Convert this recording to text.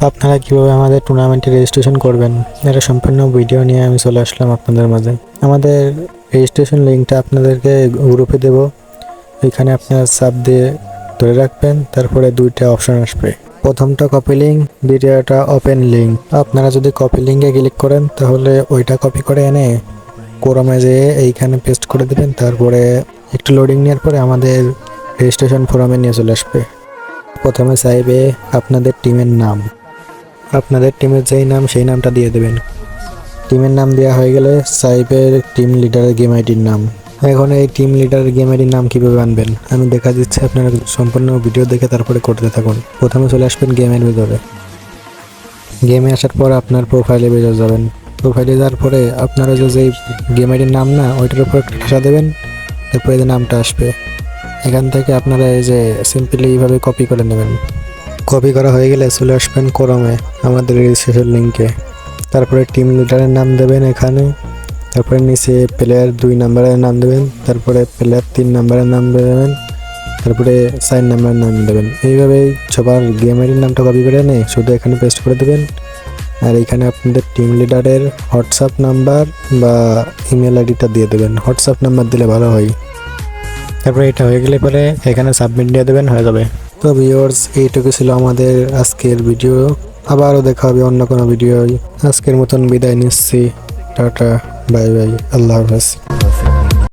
আপনারা কিভাবে আমাদের টুর্নামেন্টে রেজিস্ট্রেশন করবেন এটা সম্পূর্ণ ভিডিও নিয়ে আমি চলে আসলাম আপনাদের মাঝে। আমাদের রেজিস্ট্রেশন লিঙ্কটা আপনাদেরকে গ্রুপে দেব। এখানে আপনারা চাপ দিয়ে ধরে রাখবেন, তারপরে দুইটা অপশন আসবে। প্রথমটা কপি লিঙ্ক, দ্বিতীয়টা ওপেন লিঙ্ক। আপনারা যদি কপি লিঙ্কে ক্লিক করেন তাহলে ওইটা কপি করে এনে ক্রোমে যেয়ে এইখানে পেস্ট করে দেবেন। তারপরে একটু লোডিং নেওয়ার পরে আমাদের রেজিস্ট্রেশন ফর্মে নিয়ে চলে আসবে। প্রথমে চাইবে আপনাদের টিমের নাম, আপনাদের টিমের যেই নাম সেই নামটা দিয়ে দেবেন। টিমের নাম দেওয়া হয়ে গেলে চাইবে টিম লিডারের গেম আইডির নাম। এখন এই টিম লিডারের গেম আইডির নাম কীভাবে আনবেন আমি দেখা দিচ্ছি, আপনারা সম্পূর্ণ ভিডিও দেখে তারপরে করতে থাকুন। প্রথমে চলে আসবেন গেমের ভিতরে। গেমে আসার পর আপনার প্রোফাইলে বেরিয়ে যাবেন। প্রোফাইলে যাওয়ার পরে আপনারা যেই গেম আইডির নাম না ওইটার উপর একটা ঠাসা দেবেন, তারপরে যে নামটা আসবে এখান থেকে আপনারা এই যে সিম্পলি এইভাবে কপি করে নেবেন। কপি করা হয়ে গেলে চলে আসবেন ক্রোমে আমাদের রেজিস্ট্রেশন লিঙ্কে। তারপরে টিম লিডারের নাম দেবেন এখানে, তারপরে নিচে প্লেয়ার 2 নাম্বারের নাম দেবেন, তারপরে প্লেয়ার 3 নাম্বারের নাম দেবেন, তারপরে 4 নাম্বারের নাম দেবেন। এইভাবেই সবার গেম আইডির নামটা কপি করে নিয়ে শুধু এখানে পেস্ট করে দেবেন। আর এখানে আপনাদের টিম লিডারের হোয়াটসঅ্যাপ নাম্বার বা ইমেল আইডিটা দিয়ে দেবেন। হোয়াটসঅ্যাপ নাম্বার দিলে ভালো হয়। তারপরে এটা হয়ে গেলে পরে এখানে সাবমিট দিয়ে দেবেন, হয়ে যাবে। তো ভিউয়ার্স, এইটুকু ছিল আমাদের আজকের ভিডিও। আবারও দেখা হবে অন্য কোনো ভিডিও। আজকের মতন বিদায় নিচ্ছি। টাটা, বাই বাই, আল্লাহ হাফেজ।